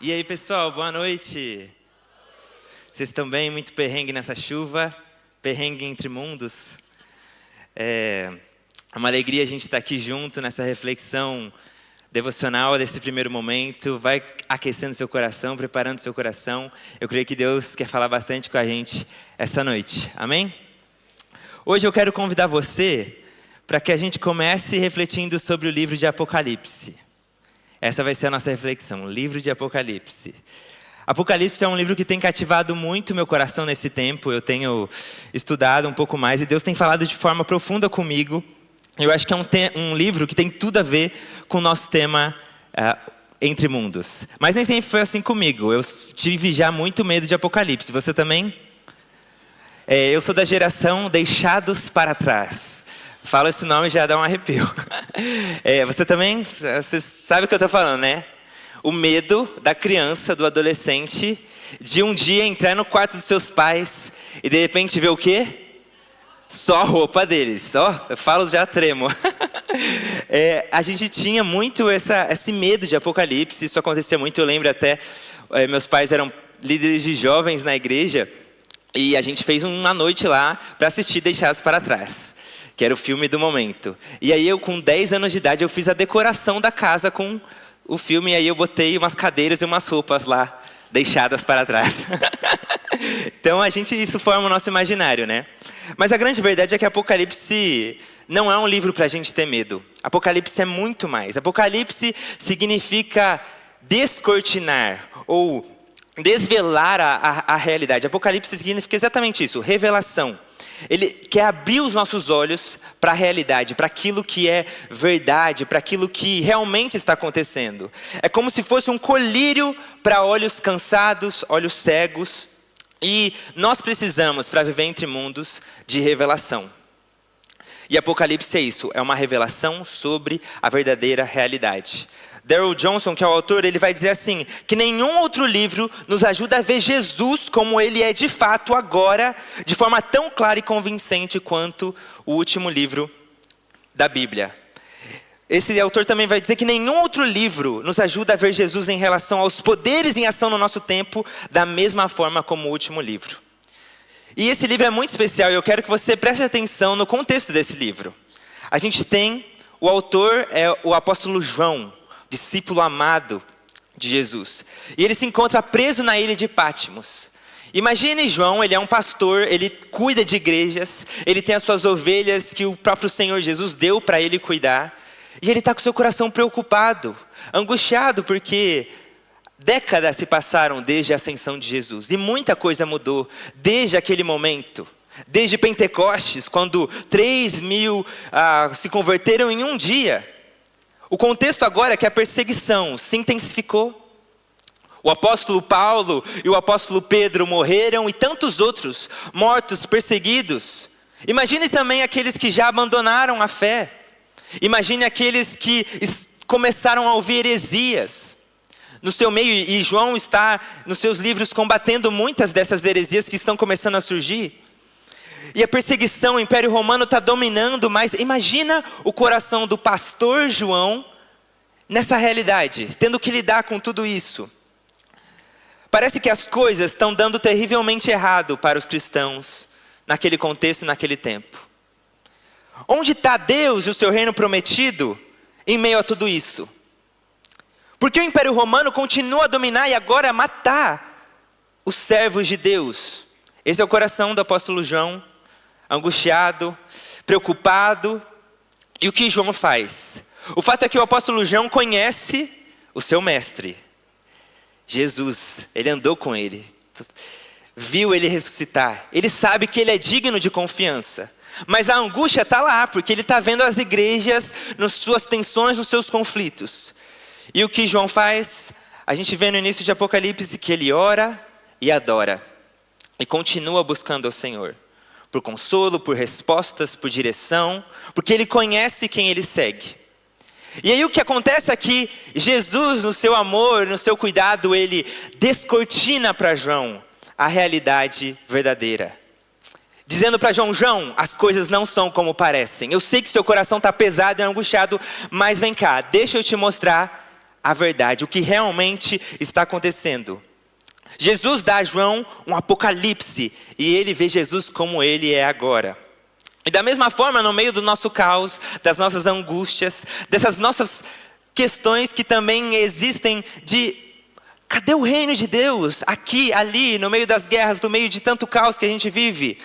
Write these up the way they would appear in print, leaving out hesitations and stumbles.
E aí, pessoal, boa noite. Vocês estão bem? Muito perrengue nessa chuva, perrengue entre mundos. É uma alegria a gente estar aqui junto nessa reflexão devocional desse primeiro momento. Vai aquecendo seu coração, preparando seu coração. Eu creio que Deus quer falar bastante com a gente essa noite. Amém? Hoje eu quero convidar você para que a gente comece refletindo sobre o livro de Apocalipse. Essa vai ser a nossa reflexão, o livro de Apocalipse. Apocalipse é um livro que tem cativado muito meu coração nesse tempo. Eu tenho estudado um pouco mais e Deus tem falado de forma profunda comigo. Eu acho que é um livro que tem tudo a ver com o nosso tema Entre Mundos. Mas nem sempre foi assim comigo. Eu tive já muito medo de Apocalipse. Você também? Eu sou da geração Deixados para Trás. Fala esse nome e já dá um arrepio. Você também? Você sabe o que eu estou falando, né? O medo da criança, do adolescente, de um dia entrar no quarto dos seus pais e de repente ver o quê? Só a roupa deles. Eu falo já tremo. A gente tinha muito esse medo de Apocalipse. Isso acontecia muito, eu lembro até, meus pais eram líderes de jovens na igreja e a gente fez uma noite lá para assistir Deixados para Trás, que era o filme do momento. E aí eu, com 10 anos de idade, eu fiz a decoração da casa com o filme. E aí eu botei umas cadeiras e umas roupas lá, deixadas para trás. Então isso forma o nosso imaginário, né? Mas a grande verdade é que Apocalipse não é um livro para a gente ter medo. Apocalipse é muito mais. Apocalipse significa descortinar ou desvelar a realidade. Apocalipse significa exatamente isso, revelação. Ele quer abrir os nossos olhos para a realidade, para aquilo que é verdade, para aquilo que realmente está acontecendo. É como se fosse um colírio para olhos cansados, olhos cegos. E nós precisamos, para viver entre mundos, de revelação. E Apocalipse é isso, é uma revelação sobre a verdadeira realidade. Darrell Johnson, que é o autor, ele vai dizer assim, que nenhum outro livro nos ajuda a ver Jesus como ele é de fato agora, de forma tão clara e convincente quanto o último livro da Bíblia. Esse autor também vai dizer que nenhum outro livro nos ajuda a ver Jesus em relação aos poderes em ação no nosso tempo, da mesma forma como o último livro. E esse livro é muito especial e eu quero que você preste atenção no contexto desse livro. A gente tem, o autor é o apóstolo João, discípulo amado de Jesus. E ele se encontra preso na ilha de Patmos. Imagine João, ele é um pastor, ele cuida de igrejas, ele tem as suas ovelhas que o próprio Senhor Jesus deu para ele cuidar. E ele está com seu coração preocupado, angustiado, porque décadas se passaram desde a ascensão de Jesus. E muita coisa mudou desde aquele momento. Desde Pentecostes, quando 3.000 se converteram em um dia. O contexto agora é que a perseguição se intensificou. O apóstolo Paulo e o apóstolo Pedro morreram e tantos outros mortos, perseguidos. Imagine também aqueles que já abandonaram a fé. Imagine aqueles que começaram a ouvir heresias no seu meio. E João está nos seus livros combatendo muitas dessas heresias que estão começando a surgir. E a perseguição, o Império Romano está dominando, mas imagina o coração do pastor João nessa realidade, tendo que lidar com tudo isso. Parece que as coisas estão dando terrivelmente errado para os cristãos naquele contexto e naquele tempo. Onde está Deus e o seu reino prometido em meio a tudo isso? Porque o Império Romano continua a dominar e agora a matar os servos de Deus. Esse é o coração do apóstolo João, angustiado, preocupado. E o que João faz? O fato é que o apóstolo João conhece o seu mestre, Jesus. Ele andou com ele, viu ele ressuscitar. Ele sabe que ele é digno de confiança. Mas a angústia está lá, porque ele está vendo as igrejas nas suas tensões, nos seus conflitos. E o que João faz? A gente vê no início de Apocalipse que ele ora e adora. E continua buscando ao Senhor. Por consolo, por respostas, por direção. Porque ele conhece quem ele segue. E aí o que acontece é que Jesus, no seu amor, no seu cuidado, ele descortina para João a realidade verdadeira. Dizendo para João, as coisas não são como parecem. Eu sei que seu coração está pesado e angustiado, mas vem cá, deixa eu te mostrar a verdade, o que realmente está acontecendo. Jesus dá a João um apocalipse e ele vê Jesus como ele é agora. E da mesma forma, no meio do nosso caos, das nossas angústias, dessas nossas questões que também existem de cadê o reino de Deus? Aqui, ali, no meio das guerras, no meio de tanto caos que a gente vive.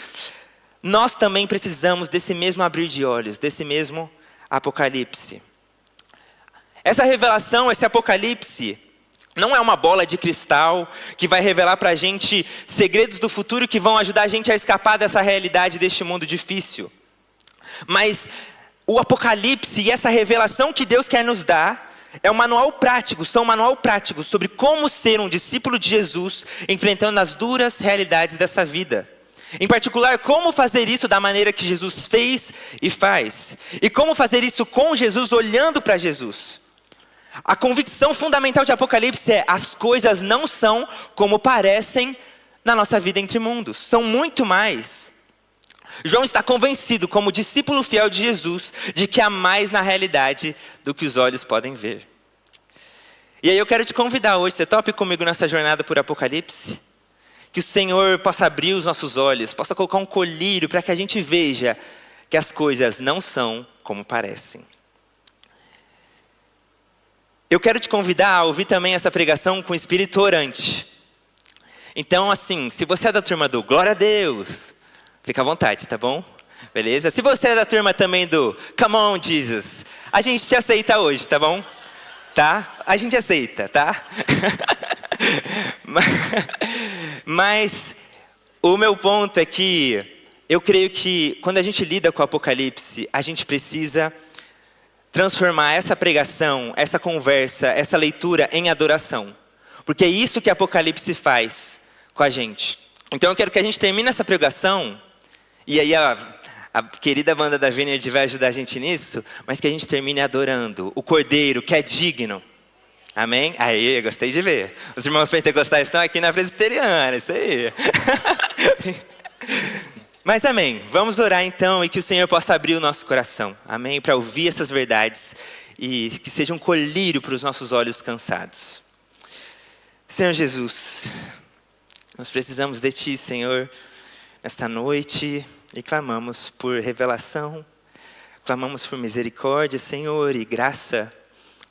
Nós também precisamos desse mesmo abrir de olhos, desse mesmo apocalipse. Essa revelação, esse apocalipse, não é uma bola de cristal que vai revelar para a gente segredos do futuro que vão ajudar a gente a escapar dessa realidade, deste mundo difícil. Mas o apocalipse e essa revelação que Deus quer nos dar é um manual prático, são um manual prático sobre como ser um discípulo de Jesus enfrentando as duras realidades dessa vida. Em particular, como fazer isso da maneira que Jesus fez e faz. E como fazer isso com Jesus, olhando para Jesus. A convicção fundamental de Apocalipse é: as coisas não são como parecem na nossa vida entre mundos. São muito mais. João está convencido, como discípulo fiel de Jesus, de que há mais na realidade do que os olhos podem ver. E aí eu quero te convidar hoje, você tope comigo nessa jornada por Apocalipse? Que o Senhor possa abrir os nossos olhos, possa colocar um colírio para que a gente veja que as coisas não são como parecem. Eu quero te convidar a ouvir também essa pregação com espírito orante. Então, assim, se você é da turma do Glória a Deus, fica à vontade, tá bom? Beleza? Se você é da turma também do Come on, Jesus, a gente te aceita hoje, tá bom? Tá? A gente aceita, tá? Mas o meu ponto é que eu creio que quando a gente lida com o Apocalipse, a gente precisa transformar essa pregação, essa conversa, essa leitura em adoração. Porque é isso que Apocalipse faz com a gente. Então eu quero que a gente termine essa pregação, e aí a querida banda da Vineyard vai ajudar a gente nisso, mas que a gente termine adorando o Cordeiro, que é digno. Amém? Aí, gostei de ver. Os irmãos pentecostais estão aqui na presbiteriana, isso aí. Mas amém, vamos orar então e que o Senhor possa abrir o nosso coração, amém? Para ouvir essas verdades e que seja um colírio para os nossos olhos cansados. Senhor Jesus, nós precisamos de Ti, Senhor, nesta noite e clamamos por revelação, clamamos por misericórdia, Senhor, e graça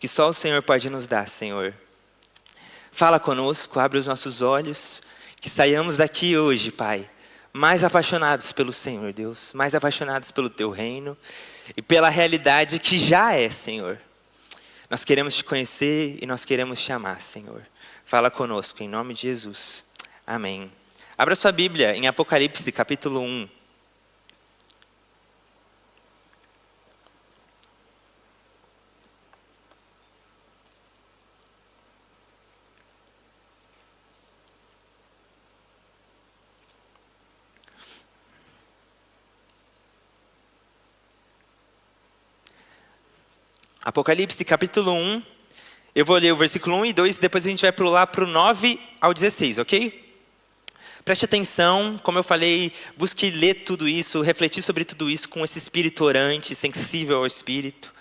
que só o Senhor pode nos dar, Senhor. Fala conosco, abre os nossos olhos, que saiamos daqui hoje, Pai, mais apaixonados pelo Senhor, Deus, mais apaixonados pelo Teu reino e pela realidade que já é, Senhor. Nós queremos Te conhecer e nós queremos Te amar, Senhor. Fala conosco, em nome de Jesus. Amém. Abra sua Bíblia em Apocalipse, capítulo 1. Apocalipse capítulo 1, eu vou ler o versículo 1 e 2, depois a gente vai pular para o 9 ao 16, ok? Preste atenção, como eu falei, busque ler tudo isso, refletir sobre tudo isso com esse espírito orante, sensível ao Espírito.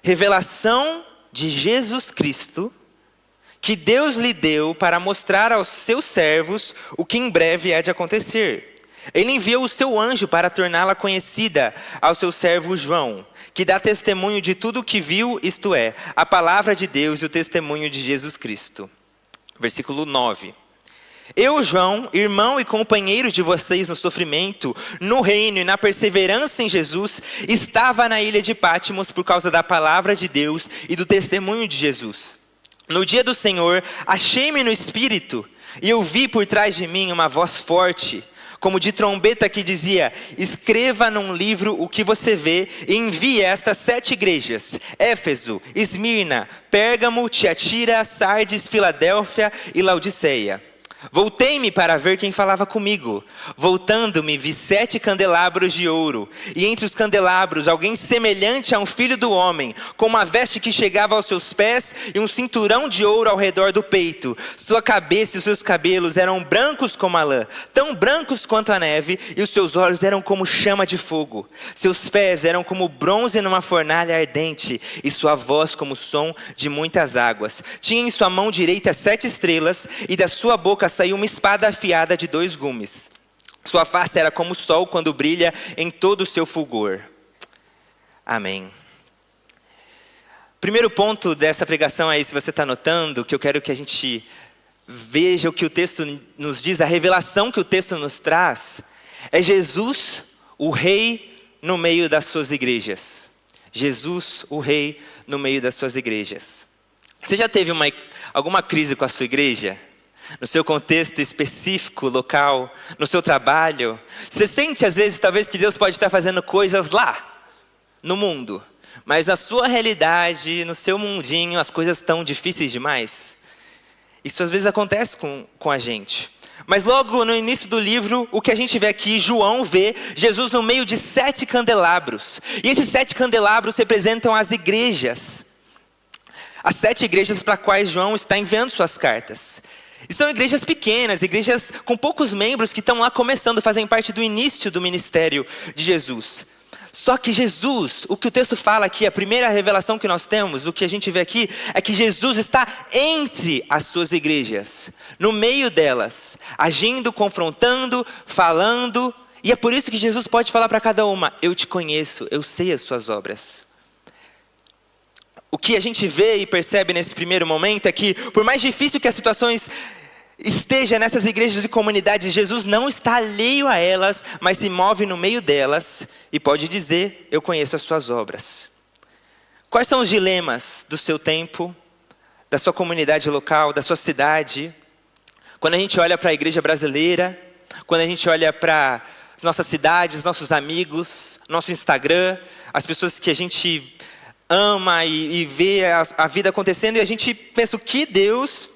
Revelação de Jesus Cristo, que Deus lhe deu para mostrar aos seus servos o que em breve há de acontecer. Ele enviou o seu anjo para torná-la conhecida ao seu servo João, que dá testemunho de tudo o que viu, isto é, a palavra de Deus e o testemunho de Jesus Cristo. Versículo 9. Eu, João, irmão e companheiro de vocês no sofrimento, no reino e na perseverança em Jesus, estava na ilha de Patmos por causa da palavra de Deus e do testemunho de Jesus. No dia do Senhor, achei-me no Espírito e ouvi por trás de mim uma voz forte, como de trombeta, que dizia: escreva num livro o que você vê e envie a estas 7 igrejas: Éfeso, Esmirna, Pérgamo, Tiatira, Sardes, Filadélfia e Laodiceia. Voltei-me para ver quem falava comigo. Voltando-me, vi 7 candelabros de ouro. E entre os candelabros, alguém semelhante a um filho do homem, com uma veste que chegava aos seus pés e um cinturão de ouro ao redor do peito. Sua cabeça e os seus cabelos eram brancos como a lã, tão brancos quanto a neve, e os seus olhos eram como chama de fogo. Seus pés eram como bronze numa fornalha ardente, e sua voz como o som de muitas águas. Tinha em sua mão direita 7 estrelas, e da sua boca saiu uma espada afiada de 2 gumes. Sua face era como o sol quando brilha em todo o seu fulgor. Amém. Primeiro ponto dessa pregação aí, se você está notando, que eu quero que a gente veja o que o texto nos diz, a revelação que o texto nos traz, é Jesus, o rei, no meio das suas igrejas. Jesus, o rei, no meio das suas igrejas. Você já teve alguma crise com a sua igreja? No seu contexto específico, local, no seu trabalho? Você sente às vezes, talvez, que Deus pode estar fazendo coisas lá, no mundo, mas na sua realidade, no seu mundinho, as coisas estão difíceis demais? Isso às vezes acontece com a gente. Mas logo no início do livro, o que a gente vê aqui, João vê Jesus no meio de 7 candelabros. E esses 7 candelabros representam as igrejas. As 7 igrejas para as quais João está enviando suas cartas. E são igrejas pequenas, igrejas com poucos membros que estão lá começando, fazem parte do início do ministério de Jesus. Só que Jesus, o que o texto fala aqui, a primeira revelação que nós temos, o que a gente vê aqui, é que Jesus está entre as suas igrejas, no meio delas, agindo, confrontando, falando. E é por isso que Jesus pode falar para cada uma: eu te conheço, eu sei as suas obras. O que a gente vê e percebe nesse primeiro momento é que, por mais difícil que as situações estejam nessas igrejas e comunidades, Jesus não está alheio a elas, mas se move no meio delas e pode dizer: eu conheço as suas obras. Quais são os dilemas do seu tempo, da sua comunidade local, da sua cidade? Quando a gente olha para a igreja brasileira, quando a gente olha para as nossas cidades, nossos amigos, nosso Instagram, as pessoas que a gente ama e vê a vida acontecendo, e a gente pensa: o que Deus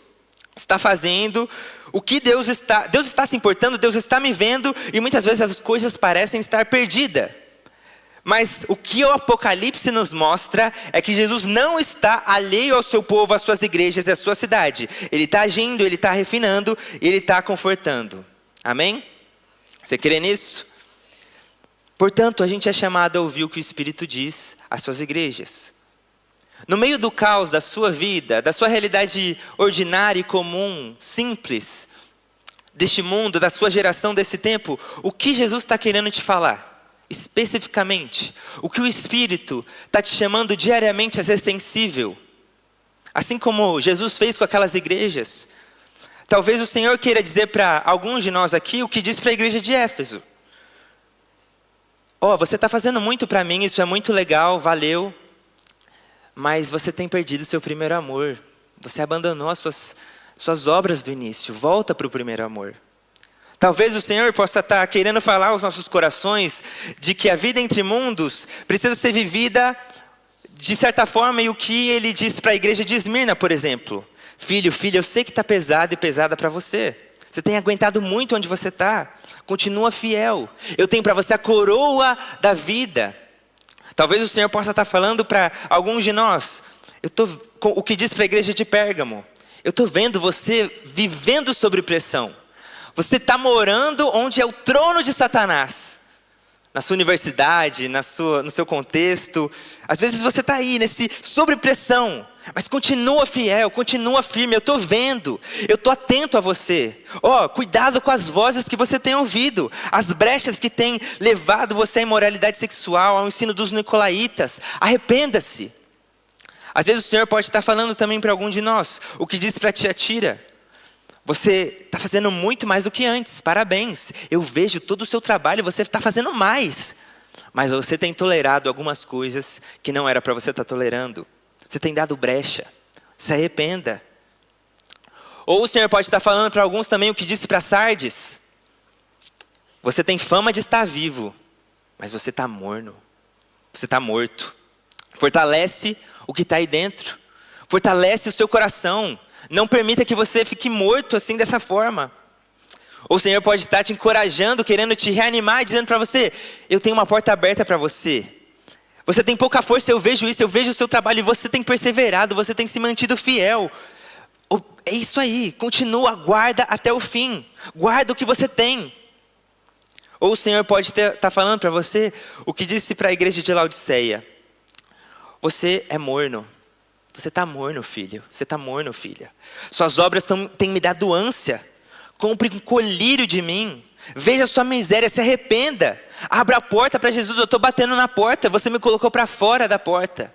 está fazendo, o que Deus está se importando, Deus está me vendo, e muitas vezes as coisas parecem estar perdidas. Mas o que o Apocalipse nos mostra é que Jesus não está alheio ao seu povo, às suas igrejas e à sua cidade. Ele está agindo, ele está refinando, ele está confortando. Amém? Você crê nisso? Portanto, a gente é chamado a ouvir o que o Espírito diz às suas igrejas. No meio do caos da sua vida, da sua realidade ordinária e comum, simples, deste mundo, da sua geração, desse tempo, o que Jesus está querendo te falar? Especificamente, o que o Espírito está te chamando diariamente a ser sensível? Assim como Jesus fez com aquelas igrejas. Talvez o Senhor queira dizer para alguns de nós aqui o que diz para a igreja de Éfeso. Você está fazendo muito para mim, isso é muito legal, valeu. Mas você tem perdido o seu primeiro amor. Você abandonou as suas obras do início. Volta para o primeiro amor. Talvez o Senhor possa estar querendo falar aos nossos corações de que a vida entre mundos precisa ser vivida de certa forma, e o que ele diz para a igreja de Esmirna, por exemplo. Filho, filha, eu sei que está pesado e pesada para você. Você tem aguentado muito onde você está. Continua fiel. Eu tenho para você a coroa da vida. Talvez o Senhor possa estar falando para alguns de nós. O que diz para a igreja de Pérgamo. Eu estou vendo você vivendo sob pressão. Você está morando onde é o trono de Satanás. Na sua universidade, no seu contexto. Às vezes você está aí, sob pressão. Mas continua fiel, continua firme. Eu estou vendo, eu estou atento a você. Cuidado com as vozes que você tem ouvido. As brechas que têm levado você à imoralidade sexual, ao ensino dos nicolaítas. Arrependa-se. Às vezes o Senhor pode estar falando também para algum de nós. O que diz para Tiatira: você está fazendo muito mais do que antes, parabéns. Eu vejo todo o seu trabalho, você está fazendo mais. Mas você tem tolerado algumas coisas que não era para você estar tolerando. Você tem dado brecha. Se arrependa. Ou o Senhor pode estar falando para alguns também o que disse para Sardes. Você tem fama de estar vivo, mas você está morno. Você está morto. Fortalece o que está aí dentro. Fortalece o seu coração. Não permita que você fique morto assim dessa forma. Ou o Senhor pode estar te encorajando, querendo te reanimar, dizendo para você: eu tenho uma porta aberta para você. Você tem pouca força, eu vejo isso, eu vejo o seu trabalho, e você tem perseverado, você tem se mantido fiel. É isso aí, continua, guarda até o fim. Guarda o que você tem. Ou o Senhor pode estar falando para você o que disse para a igreja de Laodiceia: você é morno. Você está morno, filho. Você está morno, filha. Suas obras têm me dado ânsia. Compre um colírio de mim. Veja a sua miséria, se arrependa. Abra a porta para Jesus. Eu estou batendo na porta. Você me colocou para fora da porta.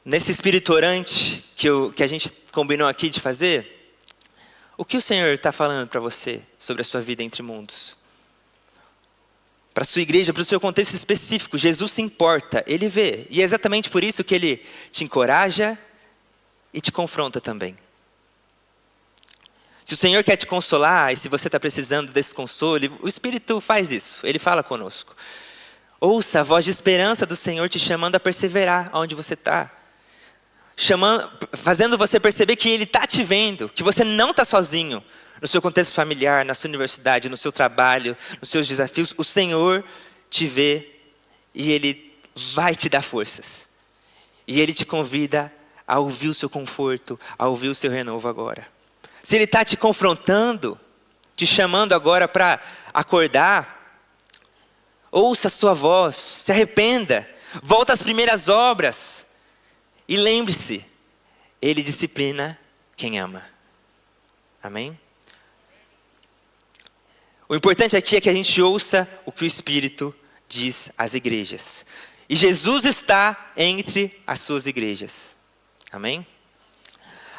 Nesse espírito orante que a gente combinou aqui de fazer, o que o Senhor está falando para você sobre a sua vida entre mundos? Para a sua igreja, para o seu contexto específico, Jesus se importa, Ele vê. E é exatamente por isso que Ele te encoraja e te confronta também. Se o Senhor quer te consolar, e se você está precisando desse consolo, o Espírito faz isso, Ele fala conosco. Ouça a voz de esperança do Senhor te chamando a perseverar onde você está. Fazendo você perceber que Ele está te vendo, que você não está sozinho. No seu contexto familiar, na sua universidade, no seu trabalho, nos seus desafios, o Senhor te vê e Ele vai te dar forças. E Ele te convida a ouvir o seu conforto, a ouvir o seu renovo agora. Se Ele está te confrontando, te chamando agora para acordar, ouça a sua voz, se arrependa, volta às primeiras obras e lembre-se, Ele disciplina quem ama. Amém? O importante aqui é que a gente ouça o que o Espírito diz às igrejas. E Jesus está entre as suas igrejas. Amém?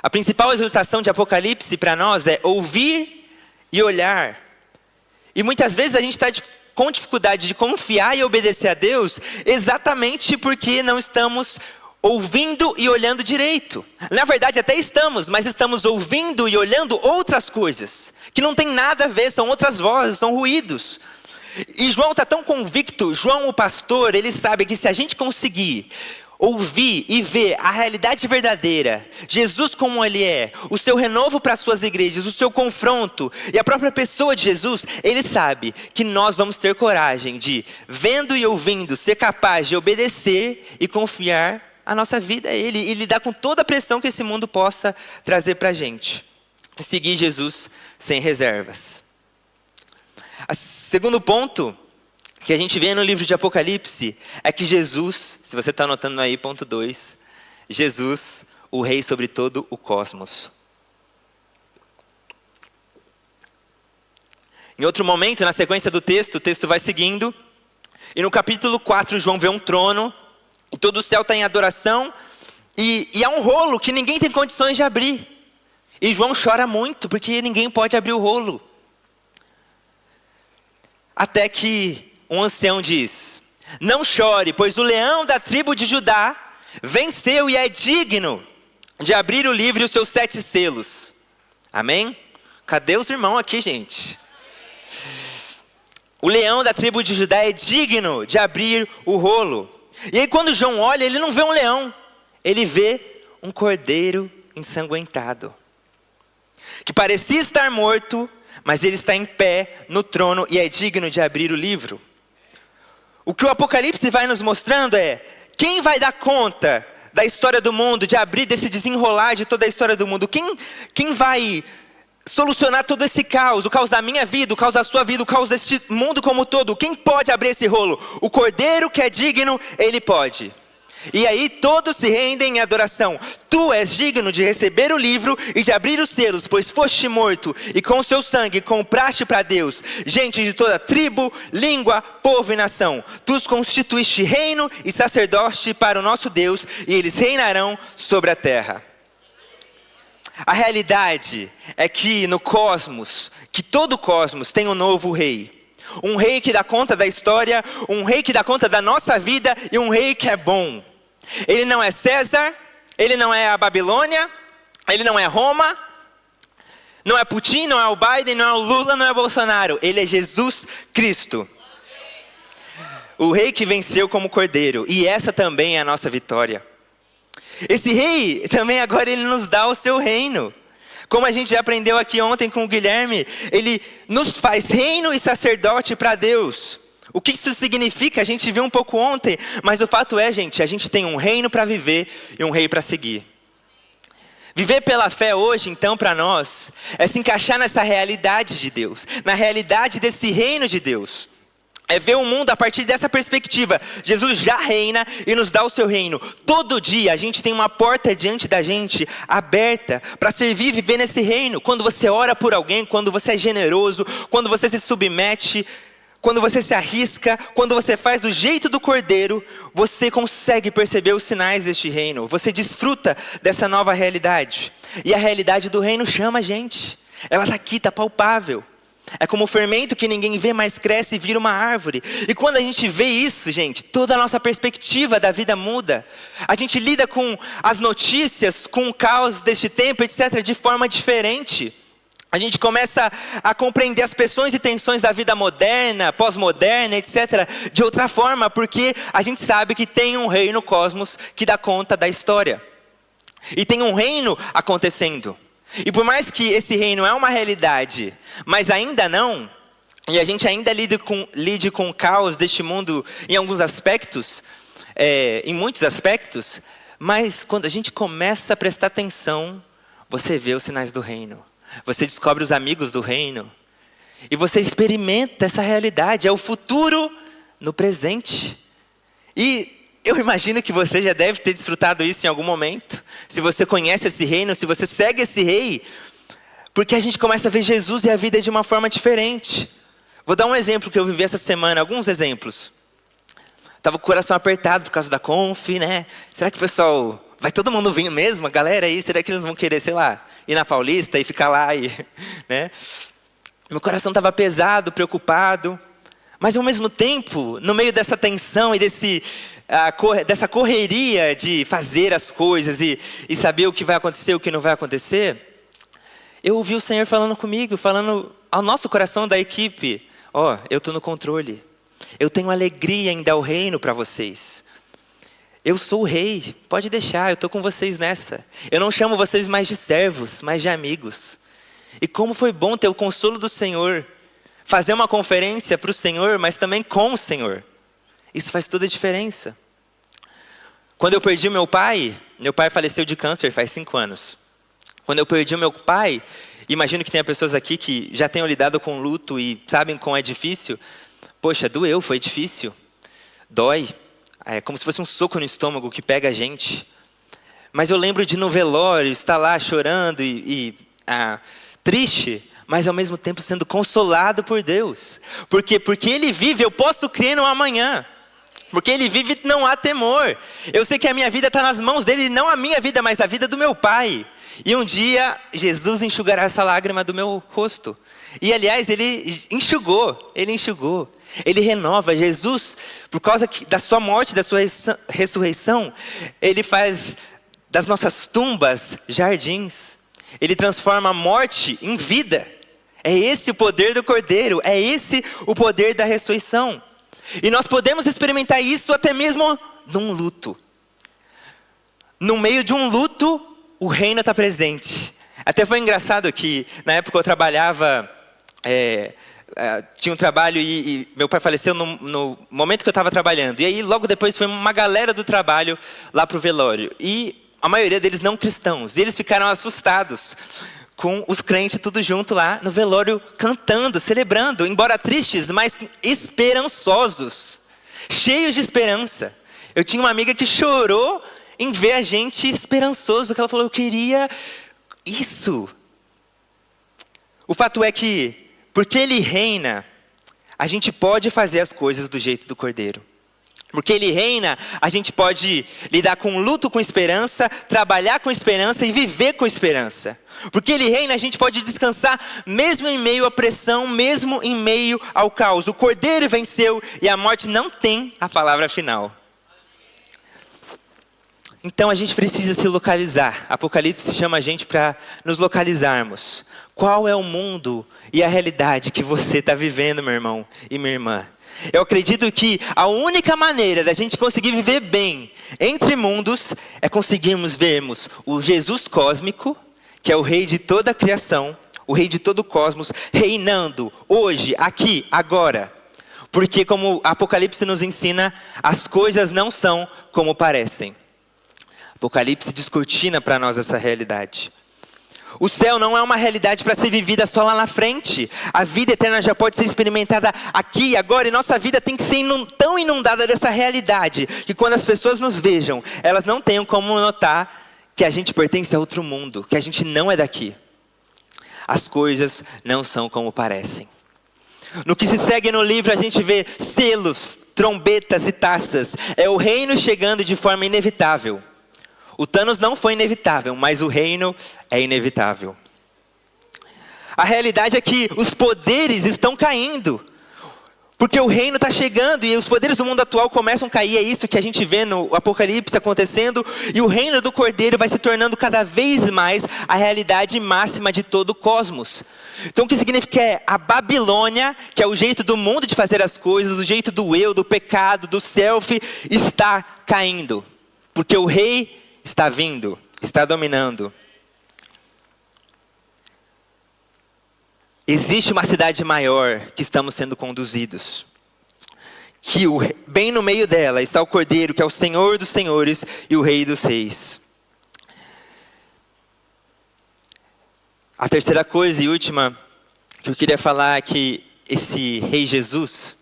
A principal exortação de Apocalipse para nós é ouvir e olhar. E muitas vezes a gente está com dificuldade de confiar e obedecer a Deus exatamente porque não estamos ouvindo e olhando direito. Na verdade até estamos, mas estamos ouvindo e olhando outras coisas, que não tem nada a ver, são outras vozes, são ruídos. E João está tão convicto, João o pastor, ele sabe que se a gente conseguir ouvir e ver a realidade verdadeira, Jesus como Ele é, o seu renovo para as suas igrejas, o seu confronto e a própria pessoa de Jesus, Ele sabe que nós vamos ter coragem de, vendo e ouvindo, ser capaz de obedecer e confiar a nossa vida a Ele e lidar com toda a pressão que esse mundo possa trazer para a gente. Seguir Jesus sem reservas. O segundo ponto que a gente vê no livro de Apocalipse é que Jesus, se você está anotando aí, ponto 2, Jesus, o rei sobre todo o cosmos. Em outro momento, na sequência do texto, o texto vai seguindo, e no capítulo 4, João vê um trono, e todo o céu está em adoração, e há um rolo que ninguém tem condições de abrir. E João chora muito, porque ninguém pode abrir o rolo. Até que um ancião diz: não chore, pois o leão da tribo de Judá venceu e é digno de abrir o livro e os seus 7 selos. Amém? Cadê os irmãos aqui, gente? O leão da tribo de Judá é digno de abrir o rolo. E aí quando João olha, ele não vê um leão, ele vê um cordeiro ensanguentado, que parecia estar morto, mas ele está em pé no trono e é digno de abrir o livro. O que o Apocalipse vai nos mostrando é: quem vai dar conta da história do mundo, de abrir desse desenrolar de toda a história do mundo? Quem vai solucionar todo esse caos, o caos da minha vida, o caos da sua vida, o caos deste mundo como todo? Quem pode abrir esse rolo? O cordeiro que é digno, ele pode. E aí todos se rendem em adoração. Tu és digno de receber o livro e de abrir os selos, pois foste morto e com o seu sangue compraste para Deus gente de toda tribo, língua, povo e nação. Tu os constituíste reino e sacerdote para o nosso Deus, e eles reinarão sobre a terra. A realidade é que no cosmos, que todo o cosmos tem um novo rei. Um rei que dá conta da história, um rei que dá conta da nossa vida e um rei que é bom. Ele não é César, ele não é a Babilônia, ele não é Roma, não é Putin, não é o Biden, não é o Lula, não é o Bolsonaro. Ele é Jesus Cristo. O rei que venceu como cordeiro. E essa também é a nossa vitória. Esse rei também agora ele nos dá o seu reino. Como a gente já aprendeu aqui ontem com o Guilherme, ele nos faz reino e sacerdote para Deus. O que isso significa? A gente viu um pouco ontem, mas o fato é, gente, a gente tem um reino para viver e um rei para seguir. Viver pela fé hoje, então, para nós, é se encaixar nessa realidade de Deus, na realidade desse reino de Deus. É ver o mundo a partir dessa perspectiva. Jesus já reina e nos dá o seu reino. Todo dia a gente tem uma porta diante da gente aberta para servir e viver nesse reino. Quando você ora por alguém, quando você é generoso, quando você se submete, quando você se arrisca, quando você faz do jeito do cordeiro, você consegue perceber os sinais deste reino. Você desfruta dessa nova realidade. E a realidade do reino chama a gente. Ela está aqui, está palpável. É como o fermento que ninguém vê, mas cresce e vira uma árvore. E quando a gente vê isso, gente, toda a nossa perspectiva da vida muda. A gente lida com as notícias, com o caos deste tempo, etc., de forma diferente. A gente começa a compreender as pressões e tensões da vida moderna, pós-moderna, etc., de outra forma, porque a gente sabe que tem um reino no cosmos que dá conta da história. E tem um reino acontecendo. E por mais que esse reino é uma realidade, mas ainda não, e a gente ainda lide com o caos deste mundo em alguns aspectos, em muitos aspectos, mas quando a gente começa a prestar atenção, você vê os sinais do reino. Você descobre os amigos do reino. E você experimenta essa realidade. É o futuro no presente. E eu imagino que você já deve ter desfrutado isso em algum momento. Se você conhece esse reino, se você segue esse rei. Porque a gente começa a ver Jesus e a vida de uma forma diferente. Vou dar um exemplo que eu vivi essa semana. Alguns exemplos. Estava com o coração apertado por causa da Conf, né? Será que o pessoal... Vai todo mundo vir mesmo, a galera aí? Será que eles vão querer, sei lá, ir na Paulista e ficar lá? Né? Meu coração estava pesado, preocupado. Mas ao mesmo tempo, no meio dessa tensão e dessa correria de fazer as coisas e saber o que vai acontecer e o que não vai acontecer, eu ouvi o Senhor falando comigo, falando ao nosso coração da equipe: ó, eu estou no controle. Eu tenho alegria em dar o reino para vocês. Eu sou o rei, pode deixar, eu estou com vocês nessa. Eu não chamo vocês mais de servos, mas de amigos. E como foi bom ter o consolo do Senhor. Fazer uma conferência para o Senhor, mas também com o Senhor. Isso faz toda a diferença. Quando eu perdi meu pai faleceu de câncer faz 5 anos. Quando eu perdi o meu pai, imagino que tenha pessoas aqui que já tenham lidado com luto e sabem como é difícil. Poxa, doeu, foi difícil. Dói. É como se fosse um soco no estômago que pega a gente. Mas eu lembro de no velório, estar lá chorando triste, mas ao mesmo tempo sendo consolado por Deus. Porque Ele vive, eu posso crer no amanhã. Porque Ele vive, não há temor. Eu sei que a minha vida está nas mãos dEle, não a minha vida, mas a vida do meu Pai. E um dia, Jesus enxugará essa lágrima do meu rosto. E aliás, Ele enxugou. Ele renova. Jesus, por causa da sua morte, da sua ressurreição, Ele faz das nossas tumbas jardins. Ele transforma a morte em vida. É esse o poder do Cordeiro. É esse o poder da ressurreição. E nós podemos experimentar isso até mesmo num luto. No meio de um luto, o reino está presente. Até foi engraçado que na época eu trabalhava... tinha um trabalho e meu pai faleceu no momento que eu estava trabalhando. E aí logo depois foi uma galera do trabalho lá para o velório. E a maioria deles não cristãos. E eles ficaram assustados com os crentes tudo junto lá no velório, cantando, celebrando. Embora tristes, mas esperançosos. Cheios de esperança. Eu tinha uma amiga que chorou em ver a gente esperançoso. Que ela falou, eu queria isso. O fato é que porque Ele reina, a gente pode fazer as coisas do jeito do Cordeiro. Porque Ele reina, a gente pode lidar com luto com esperança, trabalhar com esperança e viver com esperança. Porque Ele reina, a gente pode descansar mesmo em meio à pressão, mesmo em meio ao caos. O Cordeiro venceu e a morte não tem a palavra final. Então a gente precisa se localizar. Apocalipse chama a gente para nos localizarmos. Qual é o mundo e a realidade que você está vivendo, meu irmão e minha irmã? Eu acredito que a única maneira da gente conseguir viver bem entre mundos é conseguirmos vermos o Jesus cósmico, que é o rei de toda a criação, o rei de todo o cosmos, reinando hoje, aqui, agora. Porque como Apocalipse nos ensina, as coisas não são como parecem. Apocalipse descortina para nós essa realidade. O céu não é uma realidade para ser vivida só lá na frente. A vida eterna já pode ser experimentada aqui e agora. E nossa vida tem que ser tão inundada dessa realidade, que quando as pessoas nos vejam, elas não tenham como notar que a gente pertence a outro mundo, que a gente não é daqui. As coisas não são como parecem. No que se segue no livro, a gente vê selos, trombetas e taças. É o reino chegando de forma inevitável. O Thanos não foi inevitável, mas o reino é inevitável. A realidade é que os poderes estão caindo. Porque o reino está chegando e os poderes do mundo atual começam a cair. É isso que a gente vê no Apocalipse acontecendo. E o reino do Cordeiro vai se tornando cada vez mais a realidade máxima de todo o cosmos. Então o que significa é a Babilônia, que é o jeito do mundo de fazer as coisas, o jeito do eu, do pecado, do selfie, está caindo. Porque o rei está vindo, está dominando. Existe uma cidade maior que estamos sendo conduzidos. Que bem no meio dela está o Cordeiro, que é o Senhor dos Senhores e o Rei dos Reis. A terceira coisa e última que eu queria falar é que esse Rei Jesus,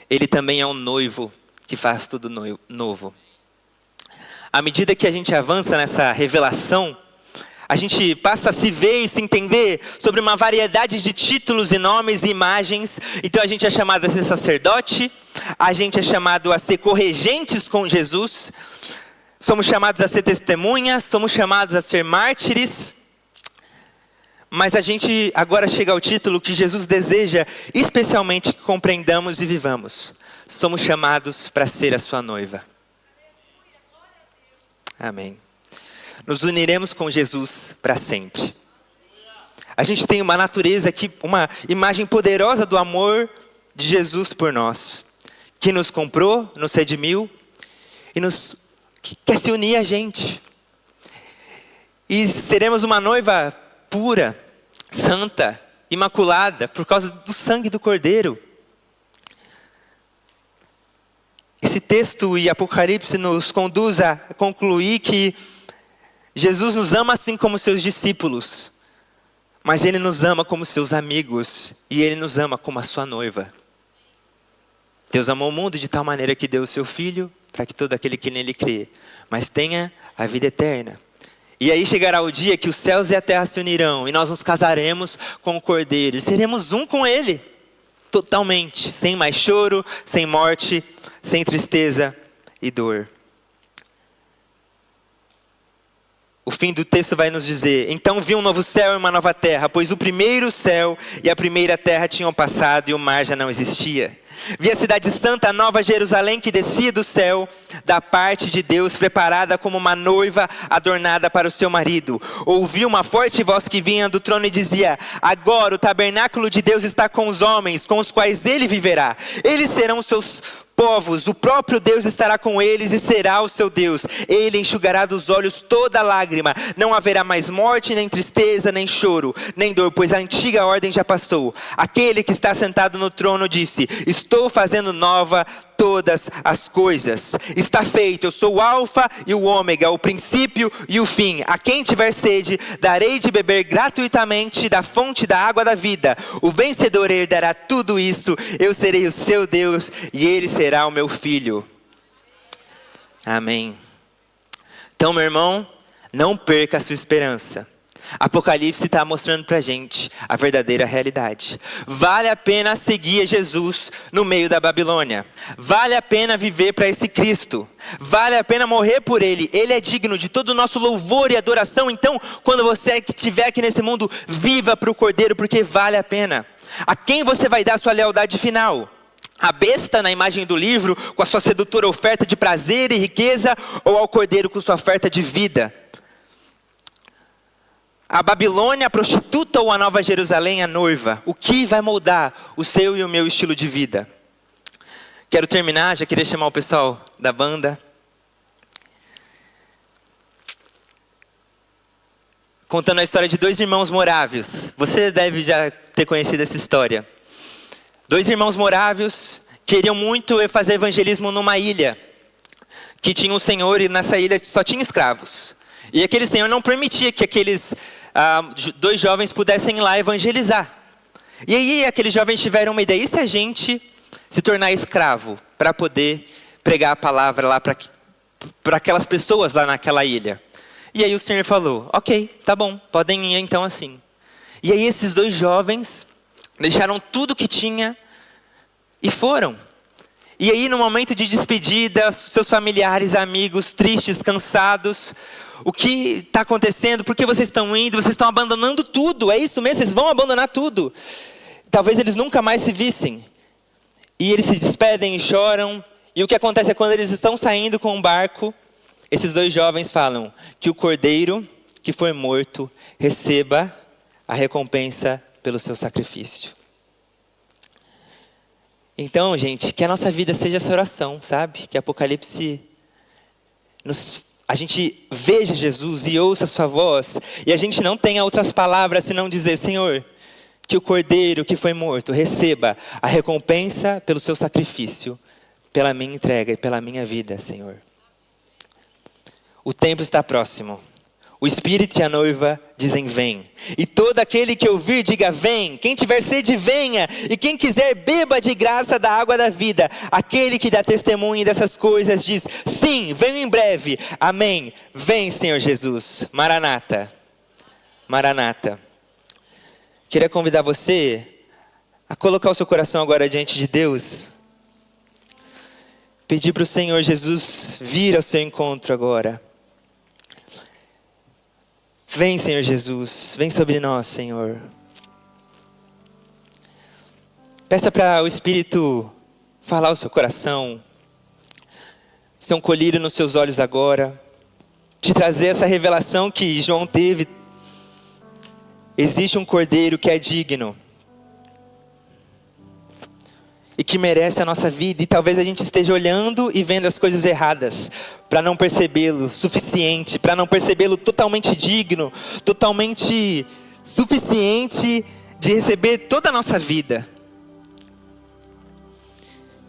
ele também é um noivo que faz tudo novo. À medida que a gente avança nessa revelação, a gente passa a se ver e se entender sobre uma variedade de títulos e nomes e imagens. Então a gente é chamado a ser sacerdote, a gente é chamado a ser corregentes com Jesus, somos chamados a ser testemunhas, somos chamados a ser mártires. Mas a gente agora chega ao título que Jesus deseja especialmente que compreendamos e vivamos. Somos chamados para ser a sua noiva. Amém. Nos uniremos com Jesus para sempre. A gente tem uma natureza aqui, uma imagem poderosa do amor de Jesus por nós, que nos comprou, nos redimiu e que quer se unir a gente. E seremos uma noiva pura, santa, imaculada, por causa do sangue do Cordeiro. Esse texto e Apocalipse nos conduz a concluir que Jesus nos ama assim como seus discípulos, mas Ele nos ama como seus amigos e Ele nos ama como a sua noiva. Deus amou o mundo de tal maneira que deu o seu Filho para que todo aquele que nele crê, mas tenha a vida eterna. E aí chegará o dia que os céus e a terra se unirão e nós nos casaremos com o Cordeiro e seremos um com Ele, totalmente, sem mais choro, sem morte, sem tristeza e dor. O fim do texto vai nos dizer: então vi um novo céu e uma nova terra, pois o primeiro céu e a primeira terra tinham passado e o mar já não existia. Vi a cidade santa, a nova Jerusalém, que descia do céu, da parte de Deus, preparada como uma noiva adornada para o seu marido. Ouvi uma forte voz que vinha do trono e dizia: agora o tabernáculo de Deus está com os homens, com os quais ele viverá. Eles serão os seus povos, o próprio Deus estará com eles e será o seu Deus. Ele enxugará dos olhos toda lágrima. Não haverá mais morte, nem tristeza, nem choro, nem dor, pois a antiga ordem já passou. Aquele que está sentado no trono disse: estou fazendo nova todas as coisas. Está feito, eu sou o alfa e o ômega, o princípio e o fim. A quem tiver sede, darei de beber gratuitamente da fonte da água da vida. O vencedor herdará tudo isso. Eu serei o seu Deus e ele será o meu filho. Amém. Então, meu irmão, não perca a sua esperança. Apocalipse está mostrando para a gente a verdadeira realidade. Vale a pena seguir Jesus no meio da Babilônia. Vale a pena viver para esse Cristo. Vale a pena morrer por Ele. Ele é digno de todo o nosso louvor e adoração. Então, quando você estiver aqui nesse mundo, viva para o Cordeiro, porque vale a pena. A quem você vai dar sua lealdade final? A besta na imagem do livro, com a sua sedutora oferta de prazer e riqueza, ou ao Cordeiro com sua oferta de vida? A Babilônia, a prostituta, ou a Nova Jerusalém, a noiva? O que vai moldar o seu e o meu estilo de vida? Quero terminar, já queria chamar o pessoal da banda. contando a história de dois irmãos morávios. Você deve já ter conhecido essa história. Dois irmãos morávios queriam muito fazer evangelismo numa ilha que tinha um senhor e nessa ilha só tinha escravos. E aquele senhor não permitia que aqueles dois jovens pudessem ir lá evangelizar. E aí aqueles jovens tiveram uma ideia: e se a gente se tornar escravo para poder pregar a palavra lá para aquelas pessoas lá naquela ilha? E aí o Senhor falou: ok, tá bom, podem ir então assim. E aí esses dois jovens deixaram tudo que tinha e foram. E aí no momento de despedida, seus familiares, amigos, tristes, cansados: o que está acontecendo? Por que vocês estão indo? Vocês estão abandonando tudo, é isso mesmo? Vocês vão abandonar tudo? Talvez eles nunca mais se vissem. E eles se despedem e choram. E o que acontece é quando eles estão saindo com um barco, esses dois jovens falam que o cordeiro que foi morto receba a recompensa pelo seu sacrifício. Então, gente, que a nossa vida seja essa oração, sabe? Que Apocalipse a gente veja Jesus e ouça a sua voz, e a gente não tenha outras palavras senão dizer: Senhor, que o cordeiro que foi morto receba a recompensa pelo seu sacrifício, pela minha entrega e pela minha vida, Senhor. O tempo está próximo. O Espírito e a noiva dizem: vem. E todo aquele que ouvir, diga: vem. Quem tiver sede, venha. E quem quiser, beba de graça da água da vida. Aquele que dá testemunho dessas coisas diz: sim, venho em breve. Amém. Vem, Senhor Jesus. Maranata. Maranata. Queria convidar você a colocar o seu coração agora diante de Deus. Pedir para o Senhor Jesus vir ao seu encontro agora. Vem, Senhor Jesus, vem sobre nós, Senhor. Peça para o Espírito falar ao seu coração, ser um colírio nos seus olhos agora, te trazer essa revelação que João teve. Existe um cordeiro que é digno e que merece a nossa vida, e talvez a gente esteja olhando e vendo as coisas erradas, para não percebê-lo suficiente, para não percebê-lo totalmente digno, totalmente suficiente de receber toda a nossa vida.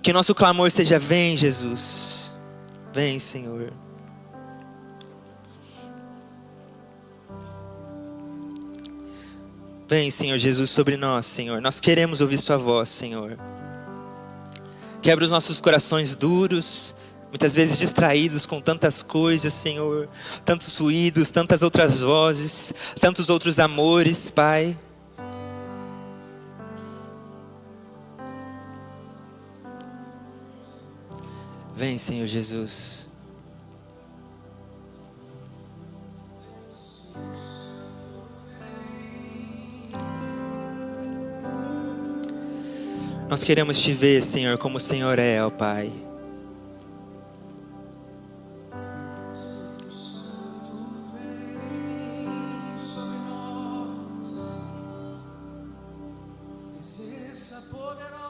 Que o nosso clamor seja: vem, Jesus, vem, Senhor. Vem, Senhor Jesus, sobre nós, Senhor. Nós queremos ouvir sua voz, Senhor. Quebra os nossos corações duros, muitas vezes distraídos com tantas coisas, Senhor. Tantos ruídos, tantas outras vozes, tantos outros amores, Pai. Vem, Senhor Jesus. Nós queremos te ver, Senhor, como o Senhor é, ó Pai. Presença poderosa.